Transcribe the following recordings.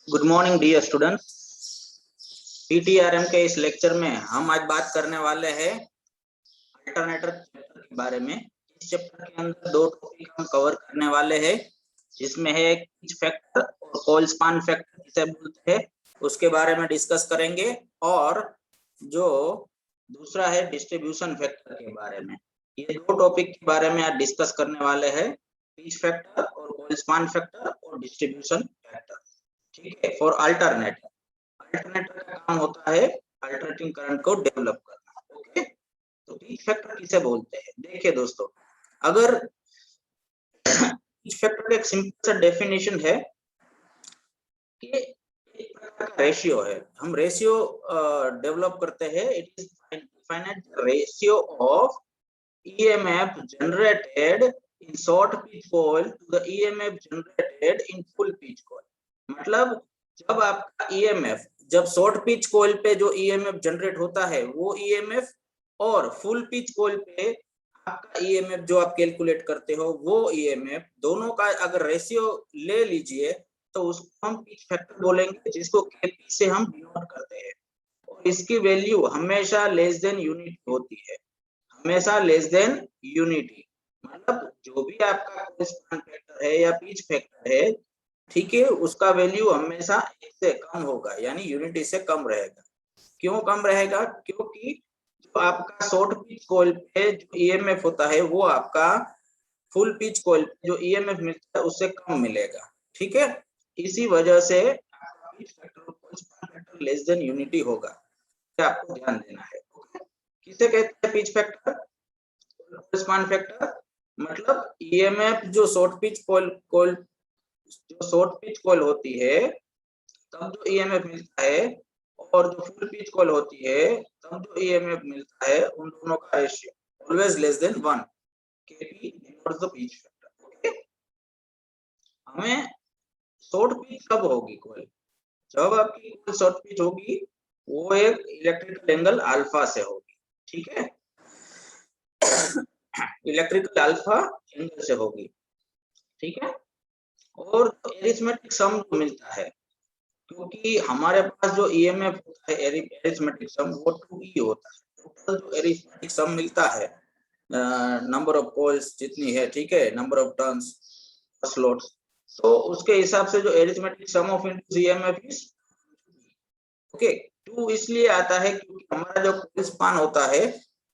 Good morning dear students. PTRM के इस lecture में हम आज बात करने वाले हैं अल्टरनेटर चैप्टर के बारे में। इस चैप्टर के अंदर दो टॉपिक हम कवर करने वाले हैं, जिसमें है एक पिच फैक्टर और कॉइल स्पान फैक्टर किसे बोलते हैं उसके बारे में डिस्कस करेंगे, और जो दूसरा है डिस्ट्रीब्यूशन फैक्टर के बारे में। ये दो टॉपिक के बारे में आज डिस्कस करने वाले हैं, पिच फैक्टर और कॉइल स्पान फैक्टर और डिस्ट्रीब्यूशन फैक्टर। ठीक है। फॉर अल्टरनेटर, अल्टरनेटर का काम होता है अल्टरनेटिंग करंट को डेवलप करना। ओके, तो पिच फैक्टर किसे बोलते हैं? देखिए दोस्तों, अगर पिच फैक्टर का एक सिंपल सा डेफिनेशन है कि एक प्रकार का रेशियो है। हम रेशियो डेवलप करते हैं। It is defined ratio of EMF generated in short pitch coil to the EMF generated in full pitch coil। मतलब जब आपका EMF, जब शॉर्ट पिच कॉइल पे जो EMF जनरेट होता है वो EMF, और फुल पिच कॉइल पे आपका EMF जो आप कैलकुलेट करते हो वो EMF, दोनों का अगर रेशियो ले लीजिए तो उसको हम पिच फैक्टर बोलेंगे, जिसको KP से हम डिनोट करते हैं। और इसकी वैल्यू हमेशा लेस देन यूनिट होती है, हमेशा लेस देन यूनिटी। मतलब जो भी आपका कॉरेस्पॉन्ड फैक्टर है या पिच फैक्टर है, ठीक है, उसका वैल्यू हमेशा एक से कम होगा, यानी यूनिटी से कम रहेगा। क्यों कम रहेगा? क्योंकि जो आपका शॉर्ट पिच कॉइल पे जो ईएमएफ होता है वो आपका फुल पिच कॉइल पे जो ईएमएफ मिलता है उससे कम मिलेगा। ठीक है, इसी वजह से आपका pitch factor correspond factor less than unity होगा, आपको ध्यान देना है। किसे कहते हैं पिच फैक्टर? कॉरेस्पॉन्ड फैक्टर मतलब ईएमएफ जो शॉर्ट पिच कॉइल जो शॉर्ट पिच कॉइल होती है तब जो ईएमएफ मिलता है, और जो फुल पिच कॉइल होती है तब जो ईएमएफ मिलता है, उन दोनों का ratio always less then 1। KP denotes the pitch factor. Okay, हमें शॉर्ट पिच कब होगी कॉइल? जब आपकी कॉइल शॉर्ट पिच होगी वो एक इलेक्ट्रिकल एंगल अल्फा से होगी। ठीक है, इलेक्ट्रिकल अल्फा एंगल से होगी। ठीक है, और एरिथमेटिक सम मिलता है, क्योंकि हमारे पास जो ईएमएफ होता है एरिथमेटिक सम वो 2E होता है। टोटल जो एरिथमेटिक सम मिलता है, नंबर ऑफ कॉइल्स जितनी है, ठीक है, नंबर ऑफ टर्न्स स्लॉट्स, तो उसके हिसाब से जो arithmetic sum of into EMF is okay. 2 इसलिए आता है क्योंकि हमारा जो कॉइल स्पान होता है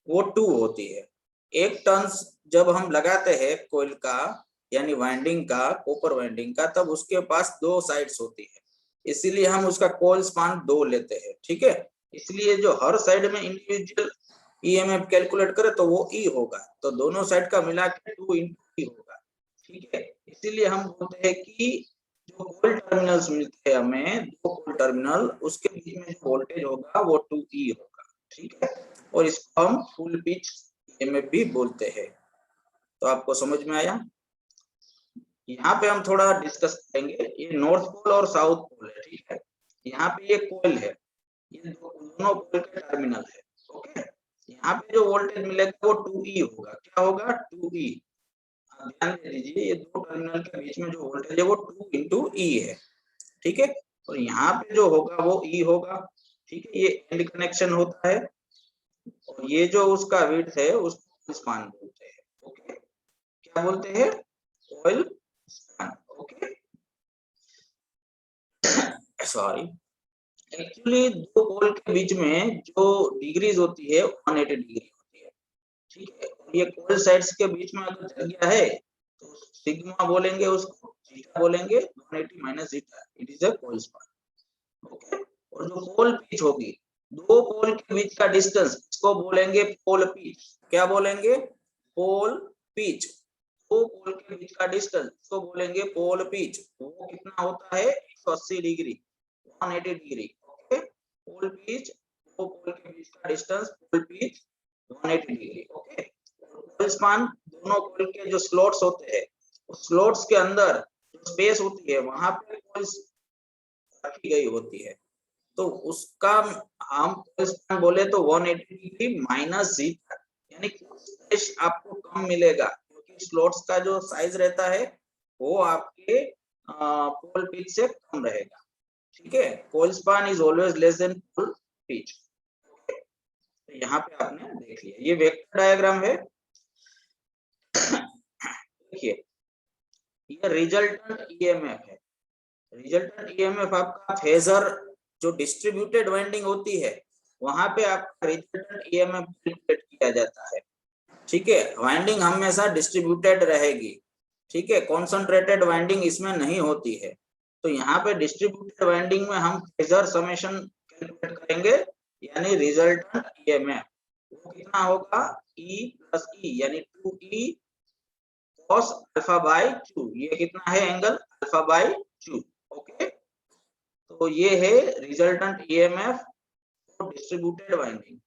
वो 2 होती है। एक टर्न्स जब हम लगाते हैं कॉइल का, यानी वाइंडिंग का, कॉपर वाइंडिंग का, तब उसके पास 2 साइड्स होती है, इसीलिए हम उसका कॉइल स्पान 2 लेते हैं। ठीक है, इसलिए जो हर साइड में इंडिविजुअल ईएमएफ कैलकुलेट करे तो वो ई होगा, तो दोनों साइड का मिला के 2 × ई होगा। ठीक है, इसीलिए हम बोलते हैं कि जो कॉइल टर्मिनल्स मिलते हैं हमें, दो कॉइल टर्मिनल, उसके बीच में जो वोल्टेज होगा वो 2E होगा। ठीक है, और इसको हम फुल पिच ईएमएफ भी बोलते हैं। तो आपको समझ में आया? यहाँ पे हम थोड़ा डिस्कस करेंगे। ये नॉर्थ पोल और साउथ पोल है। ठीक है, यहाँ पे ये कॉइल है, ये दोनों कॉइल के टर्मिनल है। ओके, यहाँ पे जो वोल्टेज मिलेगा वो 2E होगा। क्या होगा? 2E। ध्यान दे दीजिए, ये दो टर्मिनल के बीच में जो वोल्टेज है वो 2 × E है। ठीक है, और यहाँ पे जो होगा वो E होगा। ठीक है, ये एंड कनेक्शन होता है, और ये जो उसका विड्थ है उसको स्पान बोलते हैं। ओके, क्या बोलते हैं? Coil span. Okay, sorry, actually दो कॉइल के बीच में जो डिग्रीज होती है 180 डिग्री होती है। ठीक है, ये कॉइल साइड्स के बीच में अगर जगह है तो सिग्मा बोलेंगे, उसको जीटा बोलेंगे, 180 minus zeta, it is a coil span. Okay, और जो पोल पिच होगी, दो पोल के बीच का डिस्टेंस, इसको बोलेंगे पोल पिच। क्या बोलेंगे? Pole pitch. दो पोल के बीच का डिस्टेंस, इसको बोलेंगे पोल पिच। वो कितना होता है? 180 degree, 180 degree. Okay, pole pitch, दो पोल के बीच का distance, pole pitch 180 degree. Okay, pole span, दोनों पोल के जो स्लॉट्स होते हैं, उस स्लॉट्स के अंदर जो स्पेस होती है वहां पे पोल्स रखी गई होती है, तो उसका हम बोले तो 180 डिग्री माइनस जी, यानी स्पेस आपको कम मिलेगा, क्योंकि स्लॉट्स का जो साइज रहता है वो आपके पोल पिच से कम रहेगा। ठीक है, coil span is always less than full pitch. यहाँ पे आपने देख लिया, ये वेक्टर डायग्राम है। देखिए ये रिजल्टेंट ईएमएफ है। रिजल्टेंट ईएमएफ आपका फेजर जो डिस्ट्रीब्यूटेड वाइंडिंग होती है वहां पे आपका रिजल्टेंट ईएमएफ कैलकुलेट किया जाता है। ठीक है, वाइंडिंग हमेशा डिस्ट्रीब्यूटेड रहेगी। ठीक है, कॉन्सेंट्रेटेड वाइंडिंग इसमें नहीं होती है। तो यहाँ पे डिस्ट्रीब्यूटेड वाइंडिंग में हम फेजर समेशन कैलकुलेट करेंगे, यानी रिजल्टेंट ईएमएफ वो कितना होगा, E प्लस E यानी 2E cos अल्फा बाय 2। ये कितना है एंगल, अल्फा बाय 2। ओके, तो ये है resultant EMF for distributed winding.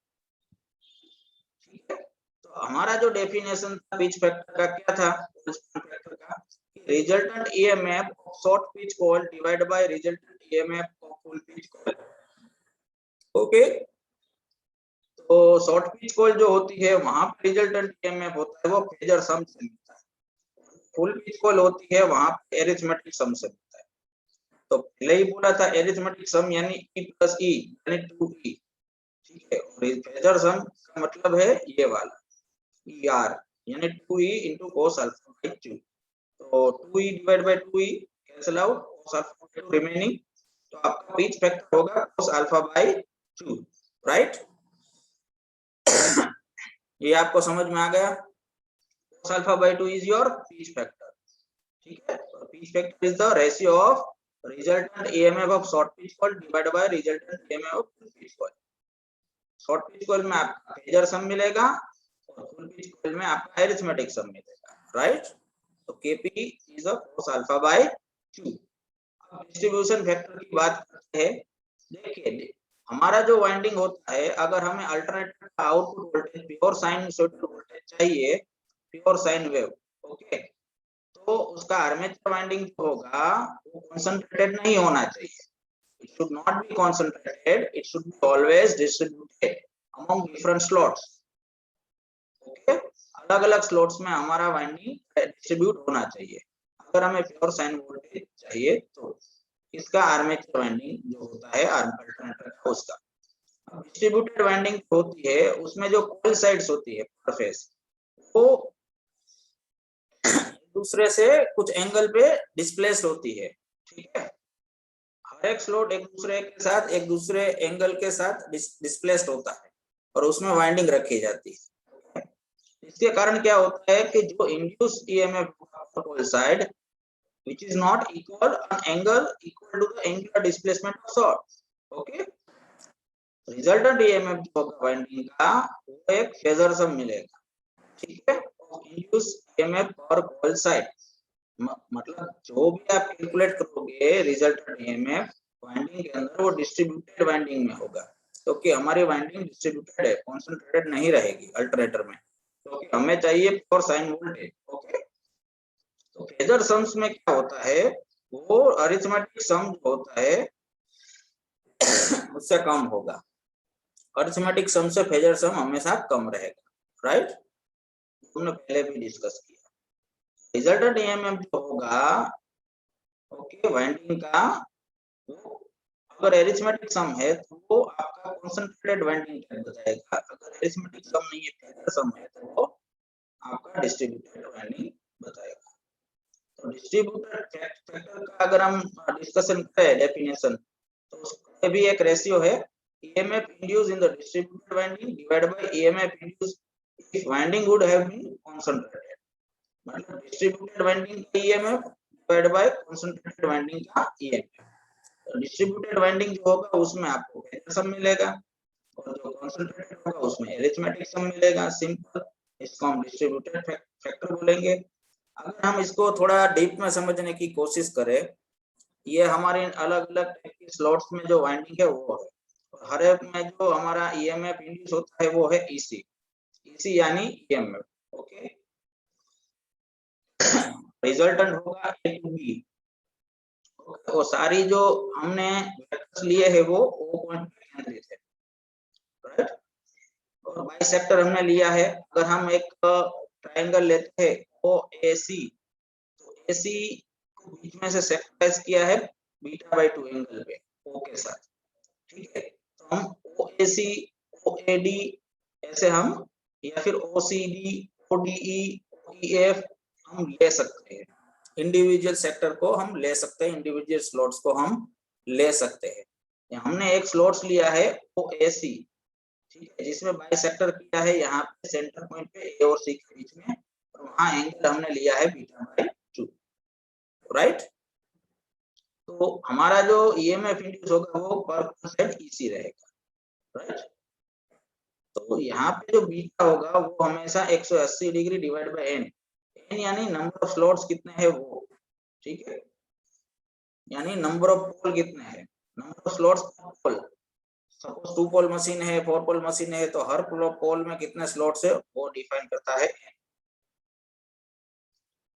ठीक है, तो हमारा जो डेफिनेशन था पिच फैक्टर का क्या था, फैक्टर का resultant EMF of short pitch coil divide by resultant EMF of full pitch coil. Okay, तो शॉर्ट पिच कॉइल जो होती है वहां पे रिजल्टेंट ईएमएफ होता है वो फेजर सम से मिलता है। फुल पिच कॉइल होती है वहां पे एरिथमेटिक सम से मिलता है। तो पहले ही बोला था एरिथमेटिक सम यानी E प्लस E यानी 2E। ठीक है, और फेजर सम का मतलब है ये वाला ER यानी 2E into cos alpha by 2। तो 2E divide by 2E cancel out, cos alpha by 2 remaining, तो आपका पिच फैक्टर होगा cos अल्फा by 2। राइट, ये आपको समझ में आ गया। cos alpha by 2 is your pitch factor. ठीक है, pitch factor is the ratio of resultant EMF of short pitch coil divide by resultant EMF of full pitch coil. Short pitch coil में आपका phasor sum मिलेगा और full pitch coil में आपका arithmetic सम मिलेगा। Right, तो KP is cos alpha by 2। अब distribution factor की बात करते हैं। देखिए हमारा जो वाइंडिंग होता है, अगर हमें अल्टरनेटर का output voltage pure sinusoidal voltage चाहिए, प्योर साइन वेव, ओके, तो उसका आर्मेचर वाइंडिंग जो होगा वो कंसंट्रेटेड नहीं होना चाहिए। It should not be concentrated, it should be always distributed among different slots। Okay, अलग अलग स्लॉट्स में हमारा वाइंडिंग डिस्ट्रीब्यूट होना चाहिए। अगर हमें प्योर साइन वोल्टेज चाहिए तो इसका आर्मेचर वाइंडिंग जो होता है अल्टरनेटर का उसका। डिस्ट्रीब्यूटेड वाइंडिंग होती है उसमें जो कॉइल साइड्स होती है पर फेस वो दूसरे से कुछ एंगल पे डिस्प्लेस होती है। ठीक है, हर एक स्लॉट एक दूसरे के साथ एक दूसरे एंगल के साथ डिस्प्लेस्ड होता है और उसमें वाइंडिंग रखी जाती है। इसके कारण क्या होता है कि जो induce EMF coil side which is not equal an angle equal to the angular displacement of short। Okay, resultant EMF जो होगा वाइंडिंग का वो एक फेजर सम मिलेगा। ठीक है, इंड्यूस ईएमएफ पर कॉइल साइड मतलब जो भी आप कैलकुलेट करोगे रिजल्टेंट ईएमएफ वाइंडिंग के अंदर वो डिस्ट्रीब्यूटेड वाइंडिंग में होगा, क्योंकि हमारी वाइंडिंग डिस्ट्रीब्यूटेड है, कॉन्सेंट्रेटेड नहीं रहेगी अल्टरनेटर में, क्योंकि हमें चाहिए प्योर साइन वोल्टेज। ओके, तो फेजर सम्स में क्या होता है वो अरिथमेटिक सम जो होता है उससे कम होगा। अरिथमेटिक सम से फेजर सम हमेशा कम रहेगा। राइट, हमने पहले भी डिस्कस किया। रिजल्टेंट ईएमएफ जो होगा ओके वाइंडिंग का वो अगर अरिथमेटिक सम है तो वो आपका कॉन्सेंट्रेटेड वाइंडिंग बताएगा, अगर अरिथमेटिक सम नहीं है फेजर सम है तो वो आपका डिस्ट्रीब्यूटेड वाइंडिंग बताएगा। तो डिस्ट्रीब्यूटेड फैक्टर का अगर हम डिस्कशन करें डेफिनेशन तो उसका भी एक रेशियो है EMF induced in the distributed winding divided by EMF induced if winding would have been concentrated। मतलब डिस्ट्रीब्यूटेड वाइंडिंग का EMF divide by concentrated winding का EMF। तो डिस्ट्रीब्यूटेड वाइंडिंग जो होगा उसमें आपको फेजर सम मिलेगा और जो कंसंट्रेटेड होगा उसमें अरिथमेटिक सम मिलेगा। सिंपल, इसको हम डिस्ट्रीब्यूटेड फैक्टर बोलेंगे। अगर हम इसको थोड़ा डीप में समझने की कोशिश करें, ये हमारे अलग अलग स्लॉट्स में जो वाइंडिंग है वो है, और हर एक में जो हमारा ईएमएफ इंड्यूस होता है वो है ईसी, ईसी यानी ईएमएफ। ओके, रिजल्टेंट होगा ए टू बी। और सारी जो हमने वेक्टर्स लिए है वो O पॉइंट पे केंद्रित है। राइट, और बाइसेक्टर हमने लिया है। अगर हम एक ट्रायंगल लेते हैं OAC, तो AC को बीच में से सेक्टराइज किया है बीटा बाय 2 एंगल पे। के साथ, ठीक है। तो हम OAC, OAD ऐसे हम, या फिर OCD, ODE, OEF हम ले सकते हैं। इंडिविजुअल सेक्टर को हम ले सकते हैं, इंडिविजुअल स्लॉट्स को हम ले सकते हैं। हमने एक स्लॉट्स लिया है OAC, ठीक है, जिसमें बाई सेक्टर किया है यहाँ पे सेंटर पॉइंट पे A और C के बीच में, और वहां एंगल हमने लिया है β/2, राइट। तो हमारा जो EMF इंड्यूस होगा वो पर साइड EC रहेगा, राइट। तो यहाँ पे जो बीटा होगा वो हमेशा 180 degree divide by n, n यानी नंबर ऑफ स्लॉट्स कितने हैं वो, ठीक है, यानी नंबर ऑफ पोल कितने हैं, number of slots per pole. Suppose 2 pole machine है, 4 पोल मशीन है, तो हर पोल में कितने स्लॉट्स है वो डिफाइन करता है।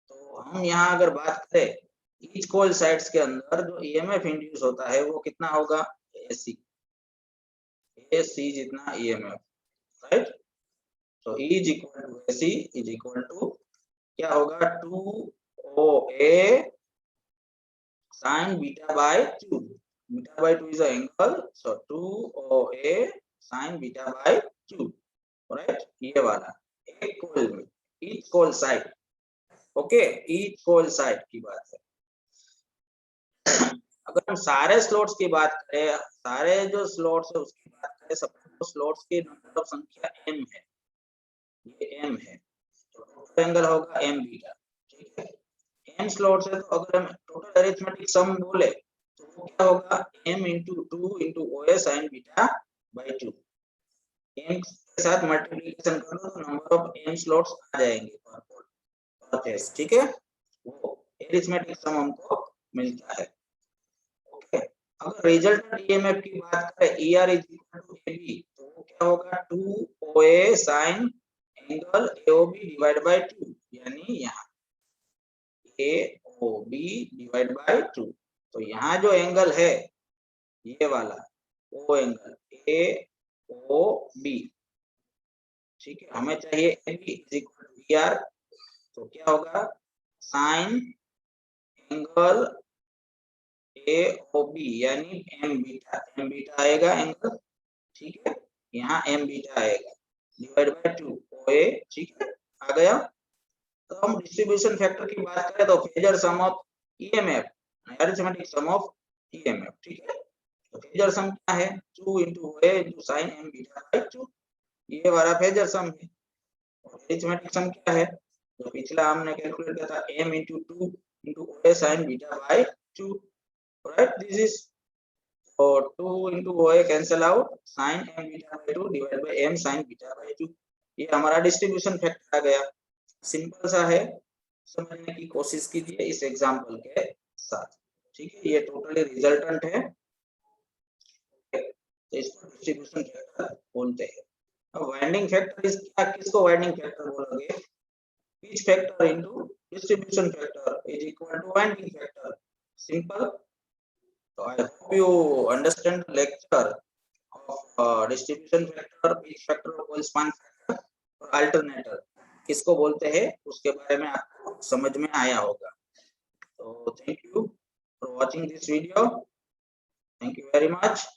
तो हम यहाँ अगर बात करें ईच कोल साइड्स के अंदर जो EMF इंड्यूस होता है वो कितना होगा, AC जितना EMF, राइट। तो E is equal to AC is equal to क्या होगा, 2OA sin β/2, β/2 is the angle, so 2OA sin β/2, right. ये वाला एक कोल में each coil side, okay, each coil side की बात है। अगर हम सारे स्लॉट्स की बात करें, सारे जो स्लॉट्स है उसकी बात करें, सब स्लॉट्स की नंबर ऑफ संख्या m है, ये m है, तो टोटल एंगल होगा m बीटा, ठीक है। m स्लॉट्स है, तो अगर हम टोटल अरिथमेटिक सम बोले तो वो क्या होगा, m into 2 into OA sin β/2, m के साथ मल्टीप्लिकेशन करो तो नंबर ऑफ m स्लॉट्स आ जाएंगे पर पोल, पर फेस, ठीक है, वो अरिथमेटिक सम हमको मिलता है। ओके, अगर रिजल्टेंट EMF की बात करें ER is equal to AB, तो वो क्या होगा, 2OA sin angle AOB divide by 2, यानी यहाँ AOB डिवाइड बाय 2। तो यहाँ जो एंगल है ये वाला वो एंगल AOB, ठीक है, हमें चाहिए AB is equal to ER, तो क्या होगा, साइन एंगल AOB यानी m बीटा आएगा एंगल, ठीक है, यहाँ m बीटा आएगा डिवाइड बाय 2 OA, ठीक है, आ गया। तो हम डिस्ट्रीब्यूशन फैक्टर की बात करें तो phasor sum of EMF, arithmetic sum of EMF, ठीक है। तो फेजर सम क्या है, 2 into OA into sin m beta by 2, ये वाला फेजर सम है। और अरिथमेटिक सम क्या है, जो पिछला हमने कैलकुलेट किया था, m into 2 into OA sin beta by 2, right, this is, so 2 into OA cancel out, sin m beta by 2 divided by m sin beta by 2, ये हमारा डिस्ट्रीब्यूशन फैक्टर आ गया। सिंपल सा है, समझने की कोशिश कीजिए इस एग्जांपल के साथ, ठीक है, ये टोटली रिजल्टेंट है, तो इसको डिस्ट्रीब्यूशन फैक्टर बोलते हैं। अब वाइंडिंग फैक्टर इस क्या, किसको वाइंडिंग फैक्टर बोलोगे, pitch factor into distribution factor is equal two winding factor, simple. So I hope you understand the lecture of distribution factor, pitch factor, coil span factor और alternator किसको बोलते हैं उसके बारे में आपको समझ में आया होगा। So thank you for watching this video. Thank you very much.